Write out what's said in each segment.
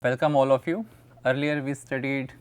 Welcome all of you. Earlier we studied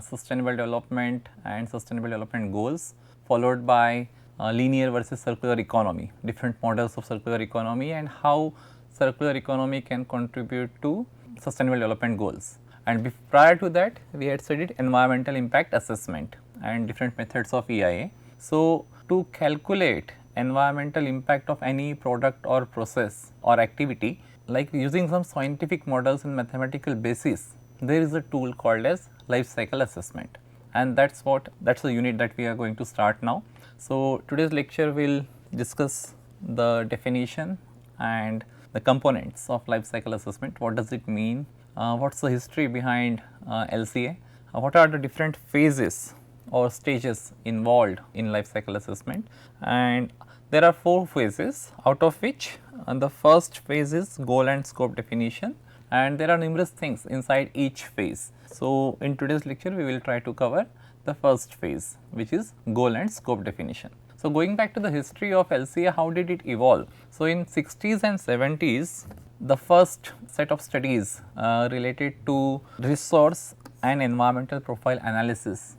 sustainable development and sustainable development goals, followed by linear versus circular economy, different models of circular economy and how circular economy can contribute to sustainable development goals. And prior to that we had studied environmental impact assessment and different methods of EIA. So, to calculate environmental impact of any product or process or activity, like using some scientific models and mathematical basis, there is a tool called as life cycle assessment, and that's the unit that we are going to start now. So, today's lecture will discuss the definition and the components of life cycle assessment. What does it mean? What's the history behind LCA? What are the different phases or stages involved in life cycle assessment? And there are 4 phases, out of which the first phase is goal and scope definition, and there are numerous things inside each phase. So, in today's lecture we will try to cover the first phase, which is goal and scope definition. So, going back to the history of LCA, how did it evolve? So, in 60s and 70s, the first set of studies related to resource and environmental profile analysis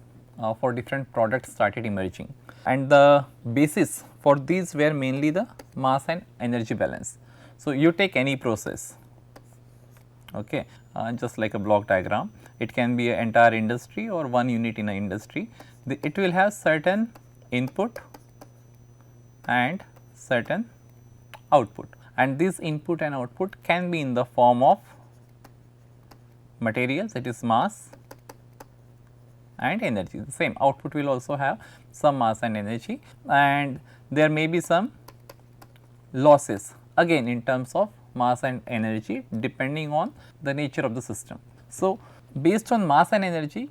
for different products started emerging, and the basis for these were mainly the mass and energy balance. So, you take any process, okay, just like a block diagram, it can be an entire industry or one unit in an industry. It will have certain input and certain output, and this input and output can be in the form of materials, that is mass and energy. The same output will also have some mass and energy, and there may be some losses again in terms of mass and energy depending on the nature of the system. So, based on mass and energy,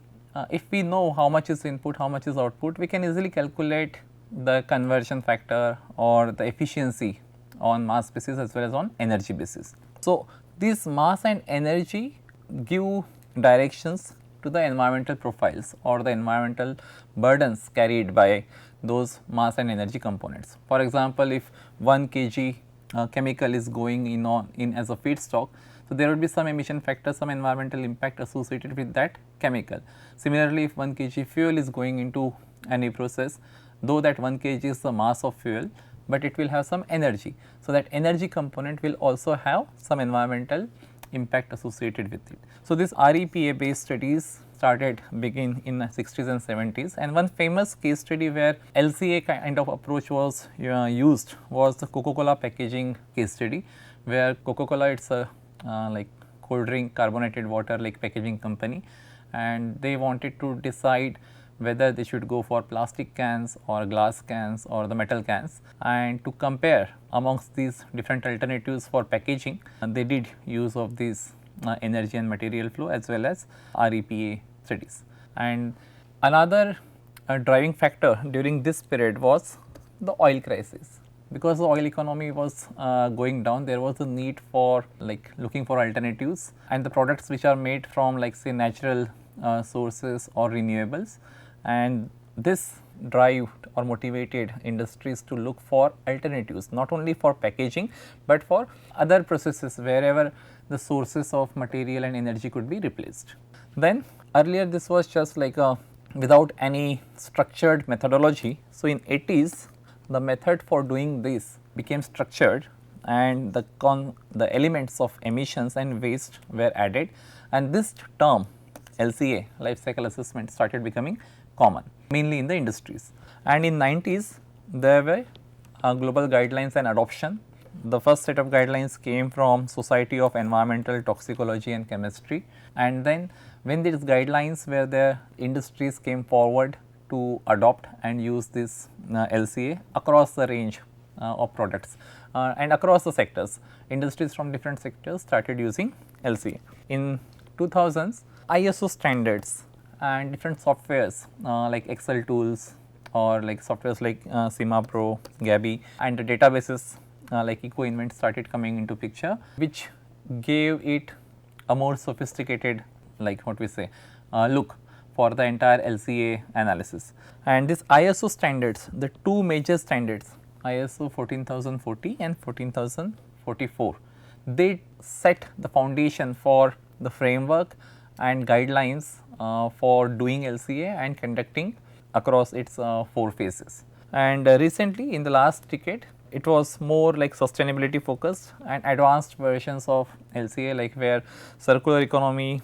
if we know how much is input, how much is output, we can easily calculate the conversion factor or the efficiency on mass basis as well as on energy basis. So, this mass and energy give directions to the environmental profiles or the environmental burdens carried by those mass and energy components. For example, if 1 kg chemical is going in as a feedstock, so there will be some emission factor, some environmental impact associated with that chemical. Similarly, if 1 kg fuel is going into any process, though that 1 kg is the mass of fuel, but it will have some energy. So, that energy component will also have some environmental impact associated with it. So, this REPA based studies begin in 60s and 70s, and one famous case study where LCA kind of approach was used was the Coca-Cola packaging case study, where Coca-Cola, it's a like cold drink carbonated water like packaging company, and they wanted to decide whether they should go for plastic cans or glass cans or the metal cans, and to compare amongst these different alternatives for packaging, and they did use of these energy and material flow as well as REPA studies. And another driving factor during this period was the oil crisis. Because the oil economy was going down, there was a need for like looking for alternatives, and the products which are made from like say natural sources or renewables, and this drive or motivated industries to look for alternatives not only for packaging, but for other processes wherever the sources of material and energy could be replaced. Then earlier this was just like a without any structured methodology. So, in 80s the method for doing this became structured, and the elements of emissions and waste were added, and this term LCA, life cycle assessment, started becoming common mainly in the industries. And in 90s there were global guidelines and adoption. The first set of guidelines came from Society of Environmental Toxicology and Chemistry, and then when these guidelines were there, industries came forward to adopt and use this LCA across the range of products and across the sectors. Industries from different sectors started using LCA. In 2000s, ISO standards and different softwares like Excel tools or like softwares like SIMA Pro, Gabi, and the databases like EcoInvent started coming into picture, which gave it a more sophisticated, like what we say, look for the entire LCA analysis. And this ISO standards, the two major standards, ISO 14040 and 14044, they set the foundation for the framework and guidelines for doing LCA and conducting across its 4 phases. And recently in the last decade, it was more like sustainability focused and advanced versions of LCA, like where circular economy,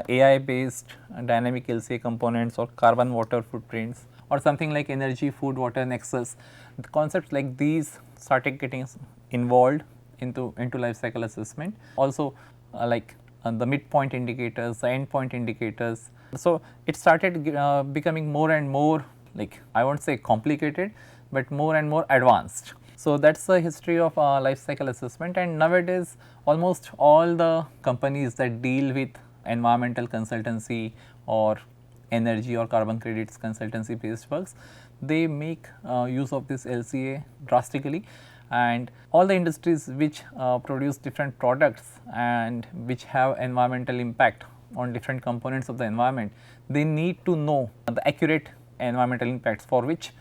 AI based dynamic LCA components, or carbon water footprints, or something like energy food water nexus. The concepts like these started getting involved into life cycle assessment. Also like the midpoint indicators, the endpoint indicators. So it started becoming more and more, like I won't say complicated, but more and more advanced. So that's the history of life cycle assessment, and nowadays almost all the companies that deal with environmental consultancy or energy or carbon credits consultancy based works, they make use of this LCA drastically. And all the industries which produce different products and which have environmental impact on different components of the environment, they need to know the accurate environmental impacts for which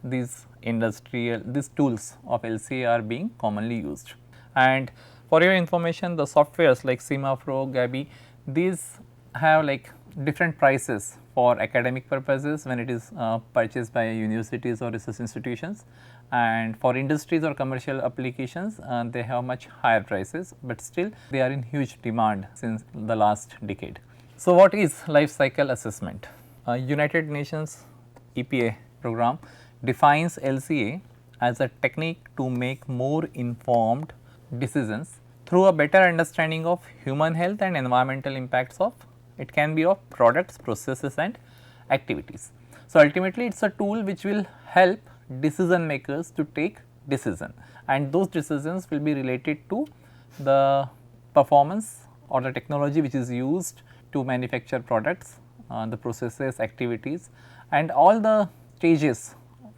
these tools of LCA are being commonly used. And for your information, the softwares like Semafro, Gabi, these have like different prices for academic purposes when it is purchased by universities or research institutions, and for industries or commercial applications they have much higher prices, but still they are in huge demand since the last decade. So, what is life cycle assessment? United Nations EPA program defines LCA as a technique to make more informed decisions through a better understanding of human health and environmental impacts of, it can be of products, processes and activities. So, ultimately it is a tool which will help decision makers to take decision, and those decisions will be related to the performance or the technology which is used to manufacture products, the processes, activities, and all the stages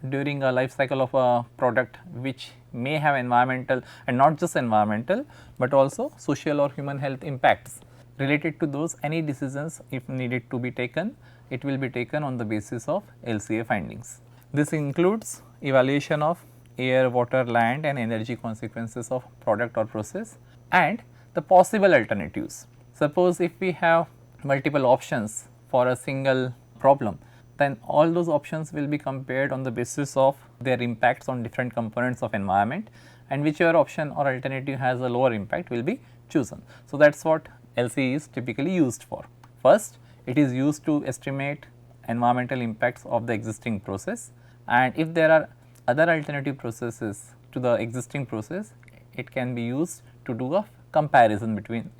during a life cycle of a product which may have environmental, and not just environmental, but also social or human health impacts. Related to those, any decisions if needed to be taken, it will be taken on the basis of LCA findings. This includes evaluation of air, water, land and energy consequences of product or process, and the possible alternatives. Suppose if we have multiple options for a single problem, then all those options will be compared on the basis of their impacts on different components of environment, and whichever option or alternative has a lower impact will be chosen. So, that is what LCA is typically used for. First, it is used to estimate environmental impacts of the existing process, and if there are other alternative processes to the existing process, it can be used to do a comparison between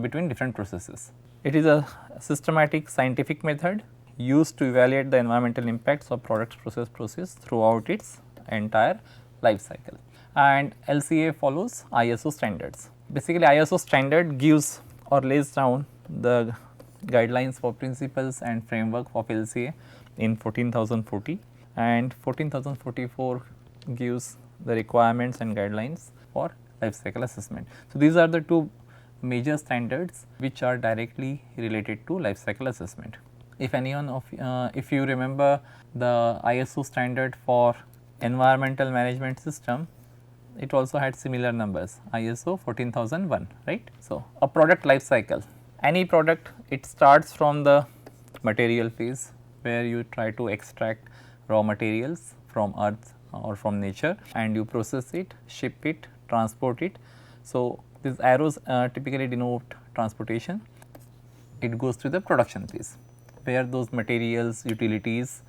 between different processes. It is a systematic scientific method used to evaluate the environmental impacts of products, process throughout its entire life cycle. And LCA follows ISO standards. Basically, ISO standard gives or lays down the guidelines for principles and framework of LCA in 14040, and 14044 gives the requirements and guidelines for life cycle assessment. So, these are the two major standards which are directly related to life cycle assessment. If anyone of if you remember the ISO standard for environmental management system, it also had similar numbers, ISO 14001, right. So, a product life cycle, any product, it starts from the material phase where you try to extract raw materials from earth or from nature, and you process it, ship it, transport it. So, these arrows typically denote transportation. It goes to the production phase where those materials, utilities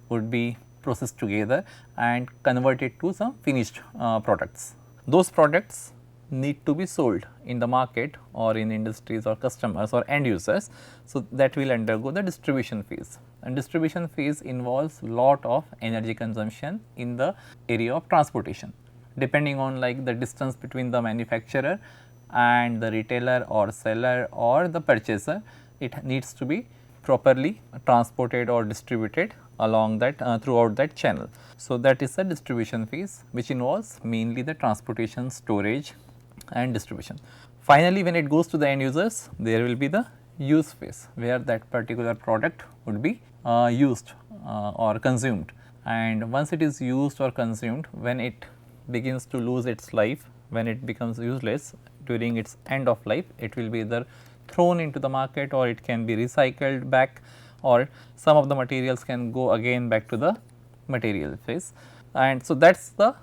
would be processed together and converted to some finished products. Those products need to be sold in the market or in industries or customers or end users. So, that will undergo the distribution phase, and distribution phase involves lot of energy consumption in the area of transportation, depending on like the distance between the manufacturer and the retailer or seller or the purchaser. It needs to be properly transported or distributed along that throughout that channel. So, that is the distribution phase, which involves mainly the transportation, storage and distribution. Finally, when it goes to the end users, there will be the use phase where that particular product would be used or consumed, and once it is used or consumed, when it begins to lose its life, when it becomes useless during its end of life, it will be either thrown into the market, or it can be recycled back, or some of the materials can go again back to the material phase. And so, that is the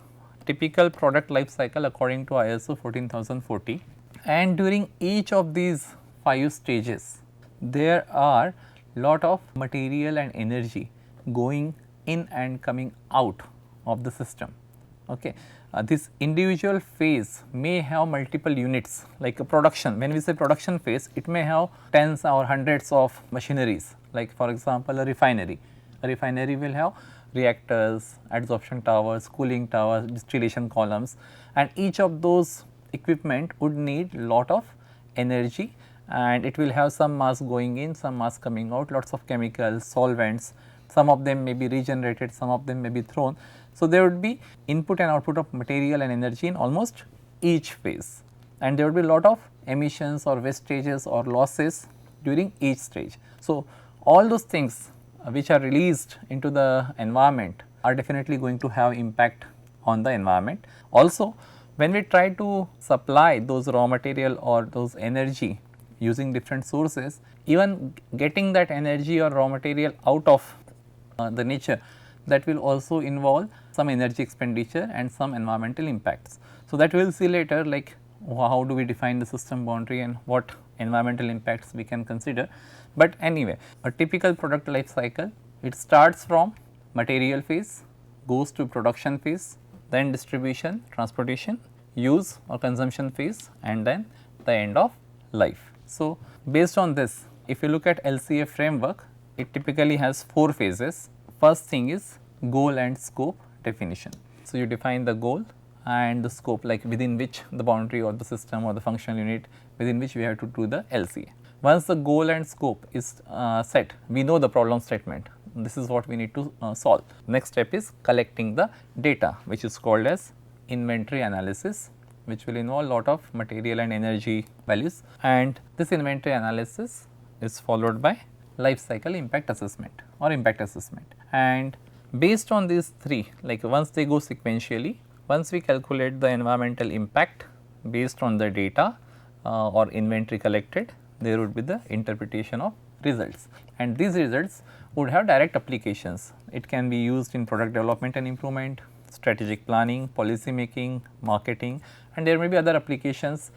typical product life cycle according to ISO 14040. And during each of these 5 stages, there are lot of material and energy going in and coming out of the system. Okay. This individual phase may have multiple units, like a production. When we say production phase, it may have tens or hundreds of machineries, like for example, a refinery. A refinery will have reactors, adsorption towers, cooling towers, distillation columns, and each of those equipment would need lot of energy, and it will have some mass going in, some mass coming out, lots of chemicals, solvents, some of them may be regenerated, some of them may be thrown. So, there would be input and output of material and energy in almost each phase, and there would be lot of emissions or wastages or losses during each stage. So, all those things which are released into the environment are definitely going to have impact on the environment. Also, when we try to supply those raw material or those energy using different sources, even getting that energy or raw material out of the nature, that will also involve some energy expenditure and some environmental impacts. So, that we will see later, like how do we define the system boundary and what environmental impacts we can consider. But anyway, a typical product life cycle, it starts from material phase, goes to production phase, then distribution, transportation, use or consumption phase, and then the end of life. So, based on this, if you look at LCA framework, it typically has 4 phases. First thing is goal and scope definition. So, you define the goal and the scope, like within which the boundary or the system or the functional unit within which we have to do the LCA. Once the goal and scope is set, we know the problem statement. This is what we need to solve. Next step is collecting the data, which is called as inventory analysis, which will involve lot of material and energy values, and this inventory analysis is followed by life cycle impact assessment or impact assessment. And based on these 3, like once they go sequentially, once we calculate the environmental impact based on the data or inventory collected, there would be the interpretation of results, and these results would have direct applications. It can be used in product development and improvement, strategic planning, policy making, marketing, and there may be other applications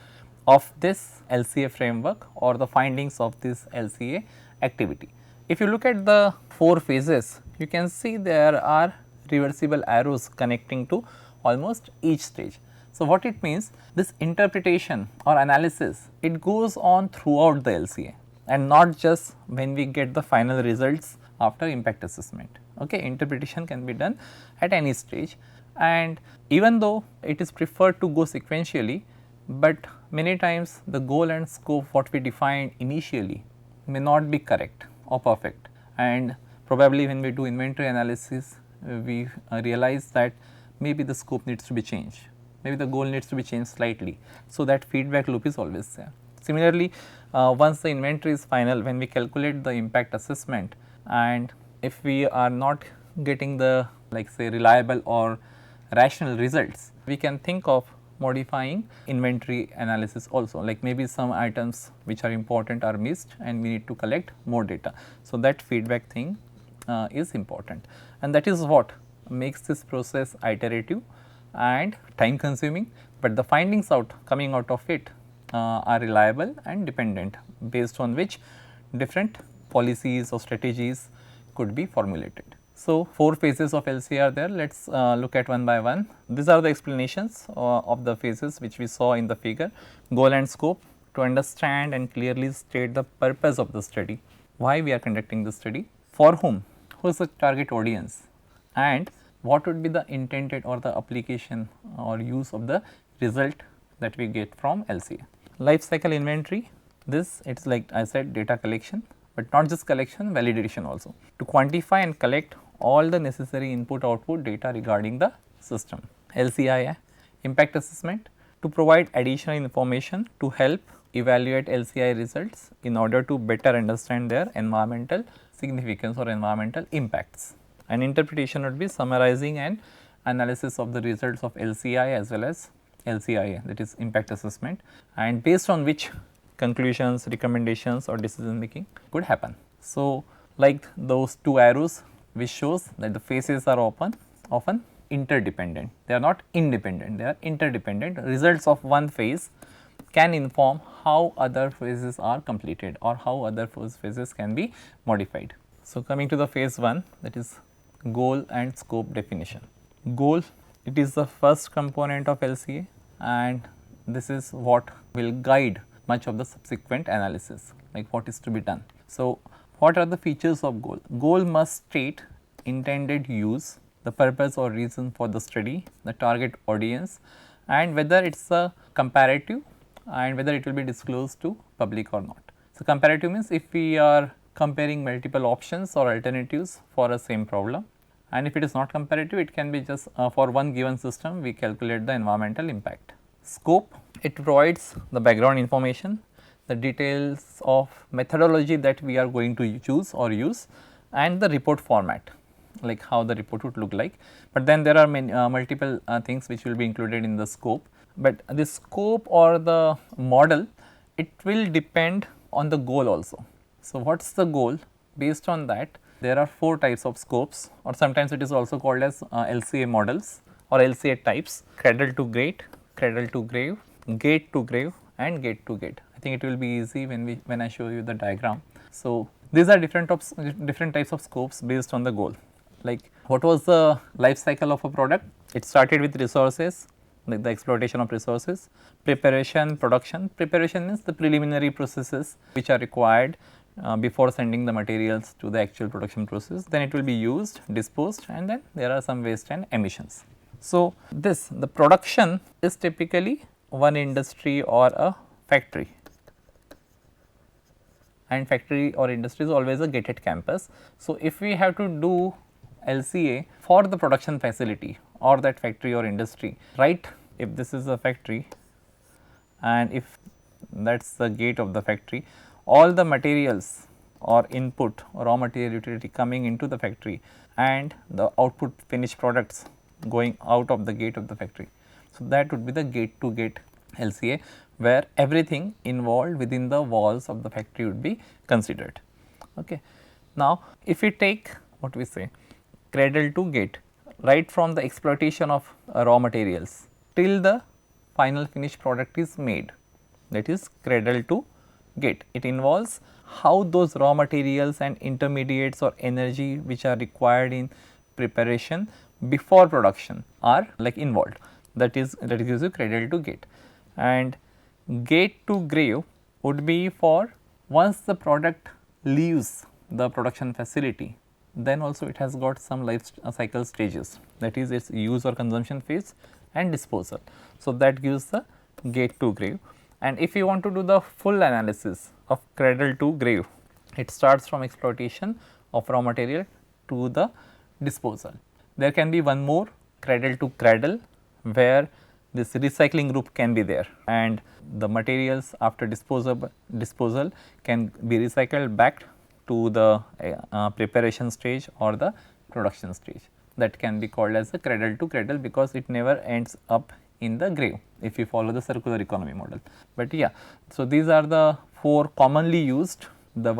of this LCA framework or the findings of this LCA activity. If you look at the 4 phases, you can see there are reversible arrows connecting to almost each stage. So, what it means, this interpretation or analysis, it goes on throughout the LCA and not just when we get the final results after impact assessment. Okay, interpretation can be done at any stage, and even though it is preferred to go sequentially, but many times the goal and scope what we defined initially may not be correct or perfect, and probably when we do inventory analysis we realize that maybe the scope needs to be changed, maybe the goal needs to be changed slightly. So, that feedback loop is always there. Similarly, once the inventory is final, when we calculate the impact assessment, and if we are not getting the, like say, reliable or rational results, we can think of modifying inventory analysis also, like maybe some items which are important are missed and we need to collect more data. So, that feedback thing is important, and that is what makes this process iterative and time consuming, but the findings coming out of it are reliable and dependent, based on which different policies or strategies could be formulated. So, 4 phases of LCA are there. Let us look at one by one. These are the explanations of the phases which we saw in the figure. Goal and scope, to understand and clearly state the purpose of the study, why we are conducting the study, for whom, who is the target audience, and what would be the intended or the application or use of the result that we get from LCA. Life cycle inventory, this it is like I said, data collection, but not just collection, validation also, to quantify and collect all the necessary input output data regarding the system. LCI, impact assessment, to provide additional information to help evaluate LCI results in order to better understand their environmental significance or environmental impacts. And interpretation would be summarizing and analysis of the results of LCI as well as LCIA, that is impact assessment, and based on which conclusions, recommendations or decision making could happen. So, like those two arrows which shows that the phases are often interdependent, they are not independent, they are interdependent. Results of one phase can inform how other phases are completed or how other phases can be modified. So, coming to the phase 1, that is goal and scope definition. Goal, it is the first component of LCA and this is what will guide much of the subsequent analysis, like what is to be done. So, what are the features of goal? Goal must state intended use, the purpose or reason for the study, the target audience and whether it is a comparative and whether it will be disclosed to public or not. So, comparative means if we are comparing multiple options or alternatives for a same problem, and if it is not comparative, it can be just for one given system we calculate the environmental impact. Scope, it provides the background information, the details of methodology that we are going to choose or use and the report format, like how the report would look like. But then there are many multiple things which will be included in the scope, but the scope or the model, it will depend on the goal also. So, what is the goal? Based on that, there are 4 types of scopes or sometimes it is also called as LCA models or LCA types: cradle to gate, cradle to grave, gate to grave and gate to gate. I think it will be easy when I show you the diagram. So, these are different types of scopes based on the goal. Like what was the life cycle of a product? It started with resources, like the exploitation of resources, preparation, production. Preparation means the preliminary processes which are required before sending the materials to the actual production process. Then it will be used, disposed and then there are some waste and emissions. So, the production is typically one industry or a factory, and factory or industry is always a gated campus. So, if we have to do LCA for the production facility or that factory or industry, right, if this is a factory and if that is the gate of the factory, all the materials or input or raw material utility coming into the factory and the output finished products going out of the gate of the factory. So, that would be the gate to gate LCA, where everything involved within the walls of the factory would be considered. Okay. Now, if we take what we say cradle to gate, right from the exploitation of raw materials till the final finished product is made, that is cradle to gate. It involves how those raw materials and intermediates or energy which are required in preparation before production are like involved, that gives you cradle to gate. And gate to grave would be for once the product leaves the production facility, then also it has got some life cycle stages, that is its use or consumption phase and disposal. So, that gives the gate to grave. And if you want to do the full analysis of cradle to grave, it starts from exploitation of raw material to the disposal. There can be one more, cradle to cradle, where this recycling group can be there and the materials after disposal can be recycled back to the preparation stage or the production stage. That can be called as the cradle to cradle because it never ends up in the grave if you follow the circular economy model. But yeah, so these are the 4 commonly used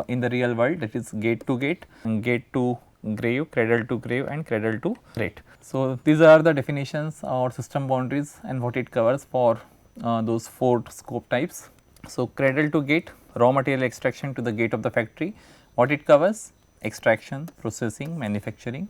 in the real world, that is gate to gate, gate to grave, cradle to grave and cradle to gate. So, these are the definitions or system boundaries and what it covers for those 4 scope types. So, cradle to gate, raw material extraction to the gate of the factory, what it covers? Extraction, processing, manufacturing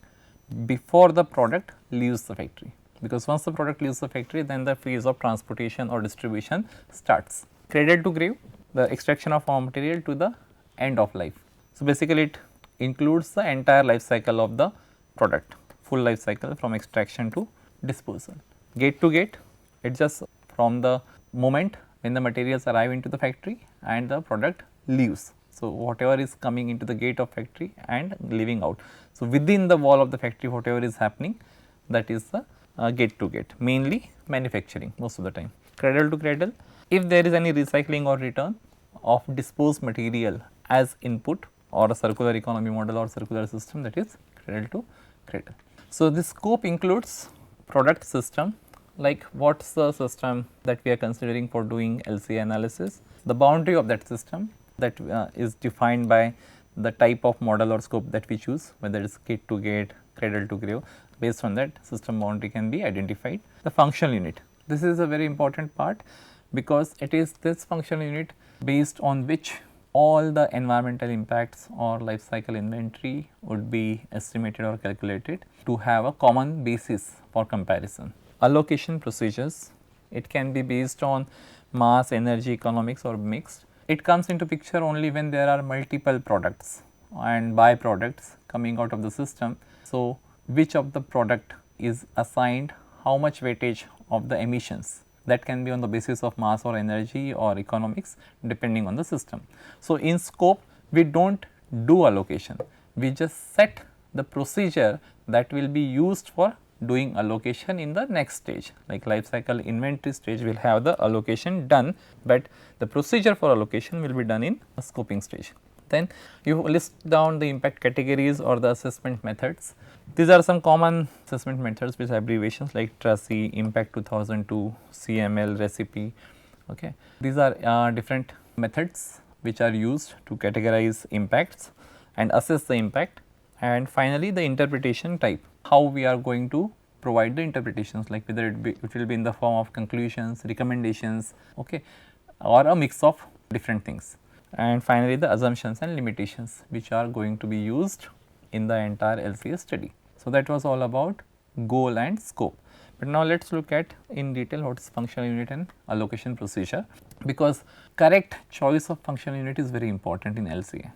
before the product leaves the factory, because once the product leaves the factory, then the phase of transportation or distribution starts. Cradle to grave, the extraction of raw material to the end of life. So, basically it includes the entire life cycle of the product, full life cycle from extraction to disposal. Gate to gate, it just from the moment when the materials arrive into the factory and the product leaves. So, whatever is coming into the gate of factory and leaving out. So, within the wall of the factory whatever is happening, that is the gate to gate, mainly manufacturing most of the time. Cradle to cradle, if there is any recycling or return of disposed material as input or a circular economy model or circular system, that is cradle to cradle. So, this scope includes product system, like what is the system that we are considering for doing LCA analysis. the boundary of that system that is defined by the type of model or scope that we choose, whether it is gate to gate, cradle to grave. Based on that, system boundary can be identified. The functional unit, this is a very important part, because it is this functional unit based on which all the environmental impacts or life cycle inventory would be estimated or calculated to have a common basis for comparison. Allocation procedures, it can be based on mass, energy, economics or mixed. It comes into picture only when there are multiple products and byproducts coming out of the system. So, which of the product is assigned how much weightage of the emissions, that can be on the basis of mass or energy or economics depending on the system. So, in scope we do not do allocation, we just set the procedure that will be used for doing allocation in the next stage, like life cycle inventory stage will have the allocation done, but the procedure for allocation will be done in a scoping stage. Then you list down the impact categories or the assessment methods. These are some common assessment methods with abbreviations like TRACI, Impact 2002, CML, Recipe. Okay. These are different methods which are used to categorize impacts and assess the impact. And finally, the interpretation type, how we are going to provide the interpretations, like whether it will be in the form of conclusions, recommendations, okay, or a mix of different things. And finally, the assumptions and limitations which are going to be used in the entire LCA study. So, that was all about goal and scope. But now let us look at in detail what is functional unit and allocation procedure, because correct choice of functional unit is very important in LCA.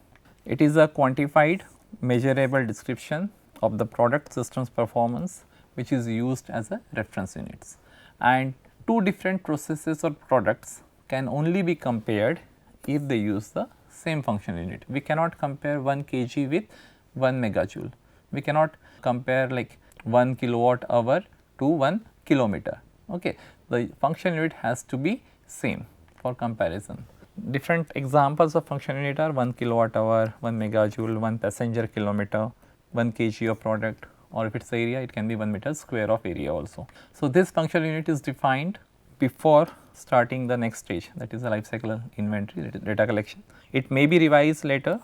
It is a quantified measurable description of the product system's performance which is used as a reference units, and two different processes or products can only be compared if they use the same functional unit. We cannot compare 1 kg with 1 megajoule, we cannot compare like 1 kilowatt hour to 1 kilometer. Okay. The functional unit has to be same for comparison. Different examples of functional unit are 1 kilowatt hour, 1 megajoule, 1 passenger kilometer, 1 kg of product, or if it is area it can be 1 meter square of area also. So, this functional unit is defined before starting the next stage, that is the life cycle inventory, data collection. It may be revised later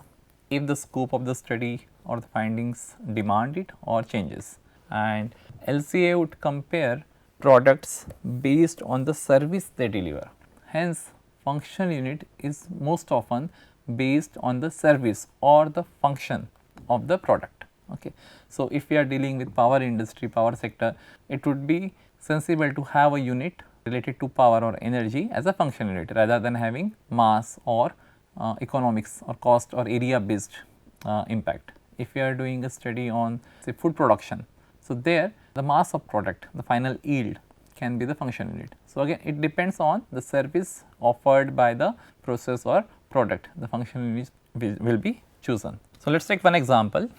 if the scope of the study or the findings demand it or changes. And LCA would compare products based on the service they deliver. Hence, functional unit is most often based on the service or the function of the product. Okay. So, if we are dealing with power industry, power sector, it would be sensible to have a unit related to power or energy as a functional unit rather than having mass or economics or cost or area based impact. If we are doing a study on say food production, so there the mass of product, the final yield can be the functional unit. So, again it depends on the service offered by the process or product, the functional unit will be chosen. So, let us take one example.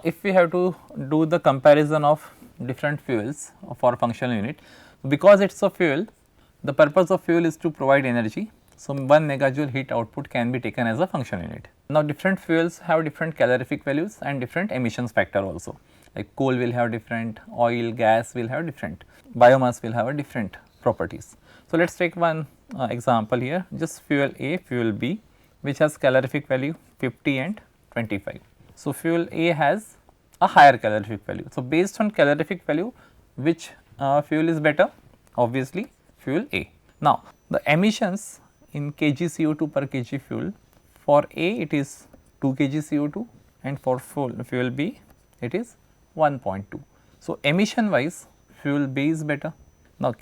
If we have to do the comparison of different fuels for functional unit, because it is a fuel, the purpose of fuel is to provide energy. So, 1 megajoule heat output can be taken as a functional unit. Now, different fuels have different calorific values and different emissions factor also, like coal will have different, oil, gas will have different, biomass will have a different properties. So, let us take one example here, just fuel A, fuel B, which has calorific value 50 and 25. So, fuel A has a higher calorific value. So, based on calorific value, which fuel is better? Obviously, fuel A. Now, the emissions in kg CO2 per kg fuel, for A it is 2 kg CO2 and for fuel B it is 1.2. So, emission wise fuel B is better. Now,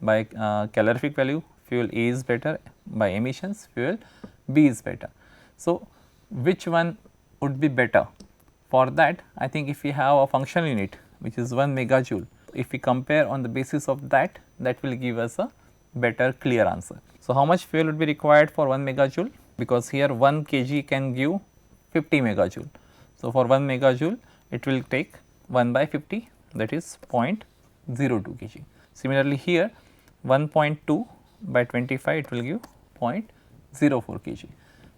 by calorific value fuel A is better, by emissions fuel B is better. So, which one would be better? For that, I think if we have a functional unit which is 1 megajoule, if we compare on the basis of that, that will give us a better clear answer. So, how much fuel would be required for 1 megajoule? Because here 1 kg can give 50 megajoule. So, for 1 megajoule it will take 1 by 50, that is 0.02 kg. Similarly, here 1.2 by 25 it will give 0.04 kg.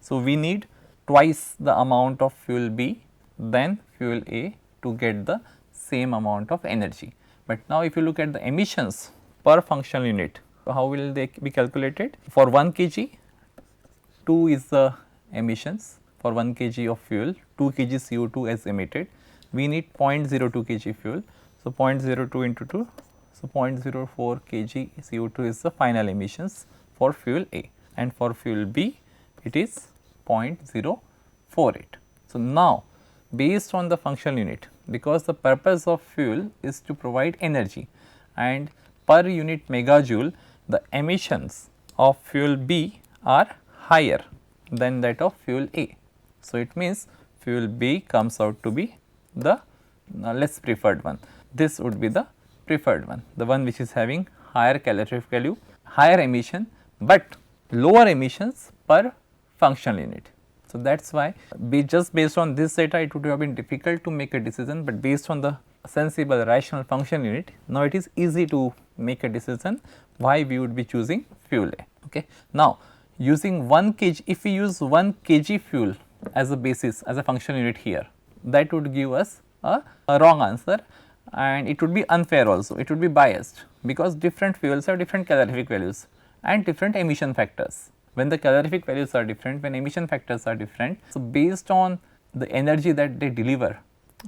So, we need twice the amount of fuel B than fuel A to get the same amount of energy. But now, if you look at the emissions per functional unit How will they be calculated? For 1 kg, 2 is the emissions for 1 kg of fuel, 2 kg CO2 is emitted. We need 0.02 kg fuel. So, 0.02 into 2, so 0.04 kg CO2 is the final emissions for fuel A, and for fuel B it is 0.048. So, now based on the functional unit, because the purpose of fuel is to provide energy, and per unit megajoule the emissions of fuel B are higher than that of fuel A. So, it means fuel B comes out to be the less preferred one. This would be the preferred one, the one which is having higher calorific value, higher emission, but lower emissions per functional unit. So, that is why just based on this data it would have been difficult to make a decision, but based on the sensible rational function unit, now it is easy to make a decision why we would be choosing fuel A. Okay. Now, using 1 kg, if we use 1 kg fuel as a basis, as a function unit here, that would give us a wrong answer, and it would be unfair also, it would be biased, because different fuels have different calorific values and different emission factors. When the calorific values are different, when emission factors are different, so based on the energy that they deliver,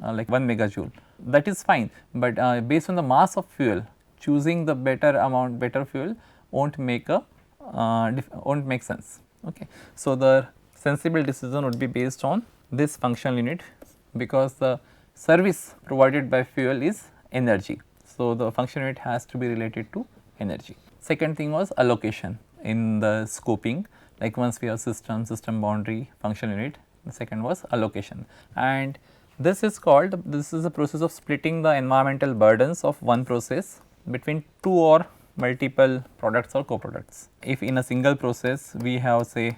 like 1 megajoule, that is fine, but based on the mass of fuel, choosing the better amount, better fuel won't make sense. Okay. So, the sensible decision would be based on this functional unit, because the service provided by fuel is energy. So, the function unit has to be related to energy. Second thing was allocation in the scoping, like once we have system boundary, function unit, the second was allocation, and this is a process of splitting the environmental burdens of one process between two or multiple products or co-products. If in a single process we have say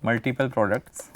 multiple products,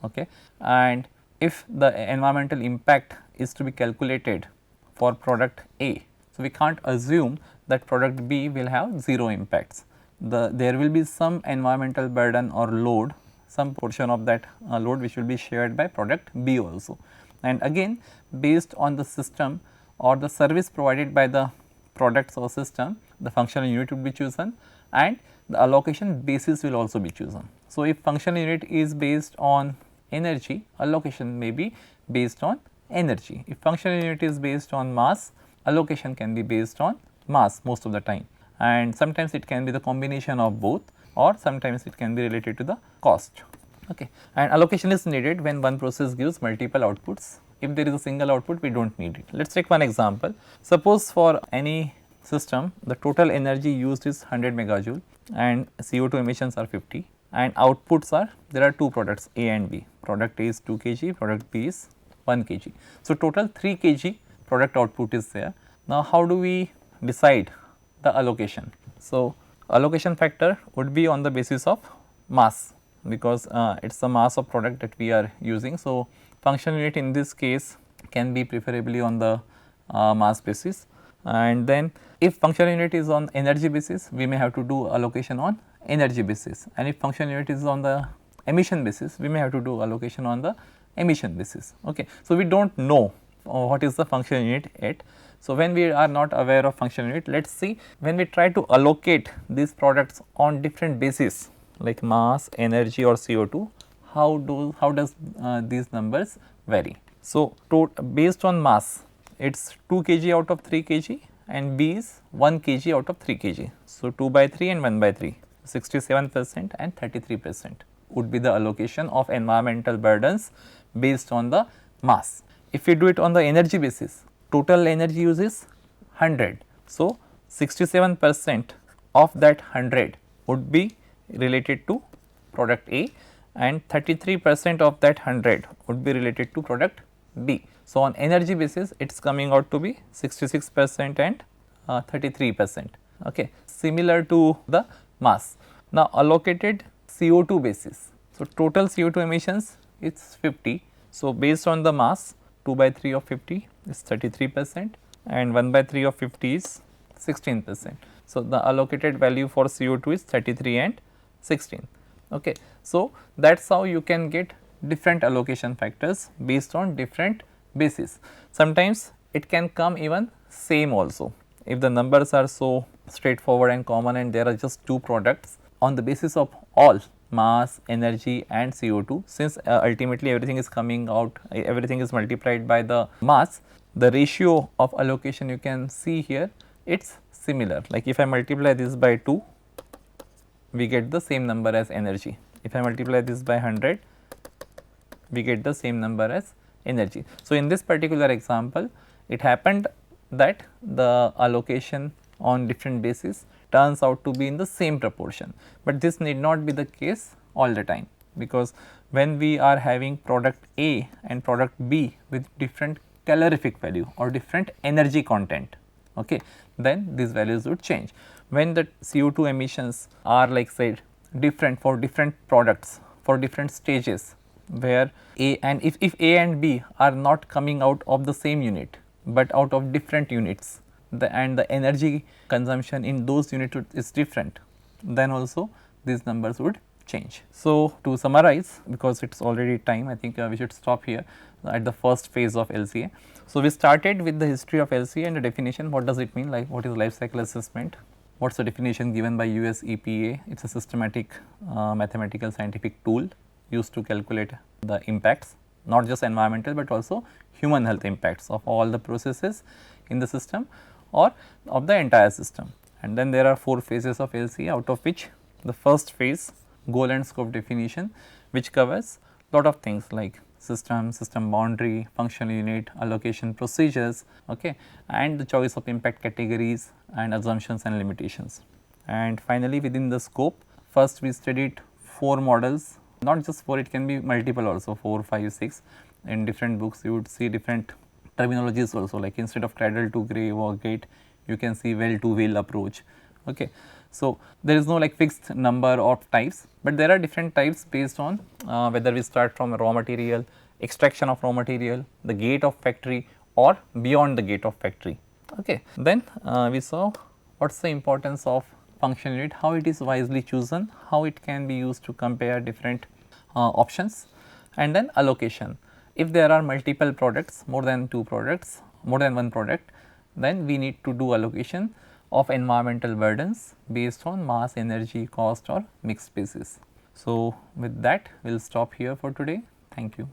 okay, and if the environmental impact is to be calculated for product A, so we can't assume that product B will have 0 impacts. There will be some environmental burden or load, some portion of that load which will be shared by product B also, and again based on the system or the service provided by the products or system, the functional unit will be chosen and the allocation basis will also be chosen. So, if functional unit is based on energy, allocation may be based on energy. If functional unit is based on mass, allocation can be based on mass most of the time, and sometimes it can be the combination of both, or sometimes it can be related to the cost. Okay. And allocation is needed when one process gives multiple outputs. If there is a single output, we do not need it. Let us take one example. Suppose for any system the total energy used is 100 megajoule and CO2 emissions are 50, and outputs are, there are two products A and B, product A is 2 kg, product B is 1 kg. So, total 3 kg product output is there. Now, how do we decide the allocation? So, allocation factor would be on the basis of mass, because it is the mass of product that we are using. So, function unit in this case can be preferably on the mass basis, and then if function unit is on energy basis, we may have to do allocation on energy basis, and if function unit is on the emission basis, we may have to do allocation on the emission basis. Okay. So, we do not know what is the function unit yet. So, when we are not aware of function unit, let us see when we try to allocate these products on different basis like mass, energy or CO2, how does these numbers vary. So, based on mass, it is 2 kg out of 3 kg and B is 1 kg out of 3 kg. So, 2 by 3 and 1 by 3, 67% and 33% would be the allocation of environmental burdens based on the mass. If we do it on the energy basis, total energy use is 100. So, 67% of that 100 would be related to product A and 33% of that 100 would be related to product B. So, on energy basis it is coming out to be 66% and 33%, okay, similar to the mass. Now, allocated CO2 basis. So, total CO2 emissions is 50. So, based on the mass, 2 by 3 of 50 is 33% and 1 by 3 of 50 is 16%. So, the allocated value for CO2 is 33 and 16. Okay. So, that is how you can get different allocation factors based on different basis. Sometimes it can come even same also. If the numbers are so straightforward and common, and there are just two products on the basis of all mass, energy and CO2. Since ultimately everything is coming out, everything is multiplied by the mass, the ratio of allocation you can see here, it is similar. Like if I multiply this by 2, we get the same number as energy. If I multiply this by 100, we get the same number as energy. So, in this particular example, it happened that the allocation on different basis turns out to be in the same proportion, but this need not be the case all the time, because when we are having product A and product B with different calorific value or different energy content, okay, then these values would change. When the CO2 emissions are like said different for different products for different stages, where A and if A and B are not coming out of the same unit, but out of different units, and the energy consumption in those units is different, then also these numbers would change. So, to summarize, because it is already time, I think we should stop here at the first phase of LCA. So, we started with the history of LCA and the definition. What does it mean? Like, what is life cycle assessment? What is the definition given by US EPA? It is a systematic mathematical scientific tool used to calculate the impacts, not just environmental, but also human health impacts of all the processes in the system or of the entire system. And then there are 4 phases of LCA, out of which the first phase, goal and scope definition, which covers lot of things like system, system boundary, functional unit, allocation procedures, okay, and the choice of impact categories and assumptions and limitations. And finally, within the scope, first we studied 4 models, not just 4, it can be multiple also, 4, 5, 6. In different books you would see different terminologies also, like instead of cradle to grave or gate, you can see well to wheel approach, okay. So, there is no like fixed number of types, but there are different types based on whether we start from raw material, extraction of raw material, the gate of factory or beyond the gate of factory, okay. Then we saw what is the importance of function unit, how it is wisely chosen, how it can be used to compare different options, and then allocation. If there are multiple products, more than 2 products, more than 1 product, then we need to do allocation of environmental burdens based on mass, energy, cost or mixed basis. So, with that we will stop here for today. Thank you.